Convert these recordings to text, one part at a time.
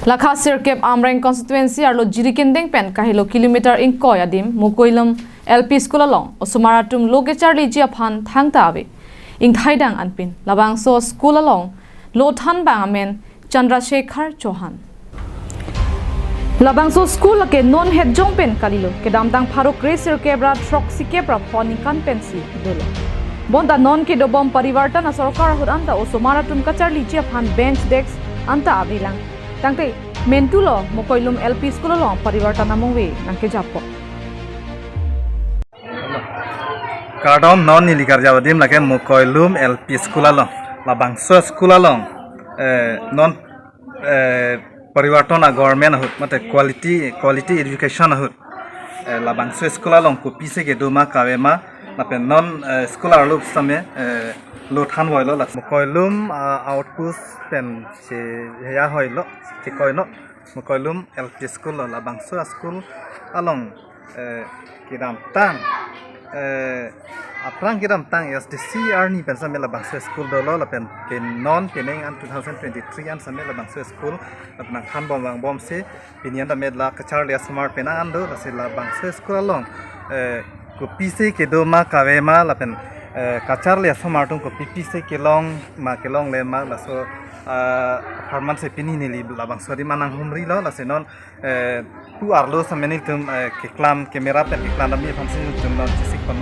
Lakha Sirkep Amrang constituency arlo jirikindeng pen kahilo kilometer in koyadim Mokoilum L.P.school along Osumaratum Logechar Lijia Pan Thangta Abe in Thaidang Anpin Labangso school along Lothan Bangamen Chandrasekhar Chauhan Labangso school ke non head jongpen kalilo ke damdang pharo kresir kebra truck sikebra phoni kan pensi dolo bonda non ke dobom parivartan sarkar huranta Osumaratum kachar Lijia Pan bench decks anta abilang tangte mentulo Mokoilum L.P.school along parivartan amongwe nangke japo Kardom non nilikar jawadim lake Mokoilum L.P.school along labangso school along non parivartan government hut mate quality education hut labangso school along ko pise ke doma kawema nape non school arlo same Lothan hoilo la Mokoilum outpost pen se ya hoilo ti koino Mokoilum L.P.school la bangso school along kidam tang aprang kidam tang SDC arni pen same la bangso school dolo la pen non peneng an 2023 an same la bangso school apna khan bom se pinian da medla kachar le smart pena ando la se la bangso school along ko pise ke do ma kawema la pen kachar le smartung ko pipi se kelong le ma la so harman se pini nili labang sori manang humri lo la se non tu arlo sameni tum ke klam kamera pen ke klam mi phamsi tum non sik kon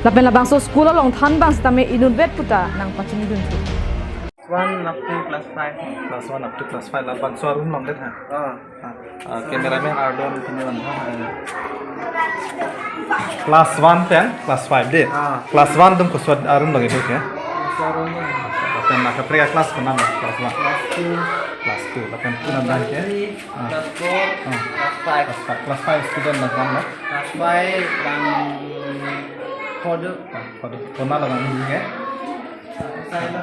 la pen labang so school along than bang stame inunvet puta nang pachini dun 1 up to class 5 class 1 up to class 5 labang so room long det ha camera man arlo pini wan class 1 pen class 5 de class 1 tum ko swad arum lagi tu ke pen nak pre class ko nam class 1 class 2 lapan punan dan ke class 4 class 5 student nak mana class 5 bang kode kona la bang ni ke saya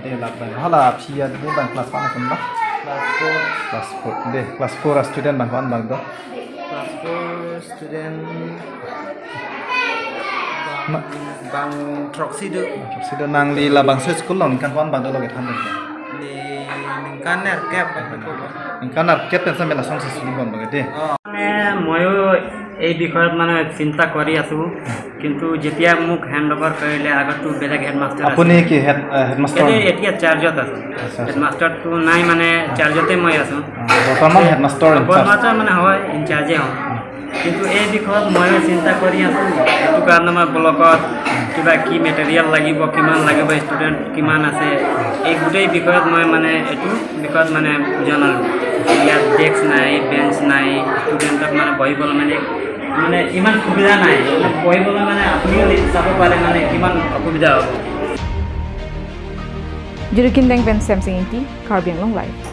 de lapan hala pia de bang class 1 kan class 4 de class 4 student bang bang do class 4 student bang proxy do nang li labang school long kan wan bang do lagi tham ni kan ner cap kan ar cap pen samela song sili bon bang de ময়ো এই বিষয়ত মানে চিন্তা কৰি আছো কিন্তু যেতিয়া মোক হ্যান্ড ওভাৰ কৰিলে আগতো বেলেগ হেডমাস্টাৰ আপুনি কি হেডমাস্টাৰ এতিয়া চাৰ্জত আছে হেডমাস্টাৰটো নাই মানে চাৰ্জতে মই আছো বৰ্তমান হেডমাস্টাৰ মানে হয় ইনচাৰ্জে হয় কিন্তু এই বিষয়ত মই চিন্তা কৰি আছো এইটো কাৰণে মই ব্লকত কিবা কি মেটেৰিয়েল লাগিব কিমান লাগিব ষ্টুডেন্ট কিমান আছে এই গোটেই বিষয়ত মই মানে এইটো বিষয়ত মানে জনালো ইয়াত ডেস্ক নাই বেঞ্চ নাই ষ্টুডেন্টক মানে বহিবলৈ মানে ইমান সুবিধা নাই বহিবলৈ মানে আপুনিও চাব পাৰে মানে কিমান অসুবিধা হ'ব Jirikindeng pen Samsung Karbi Long Live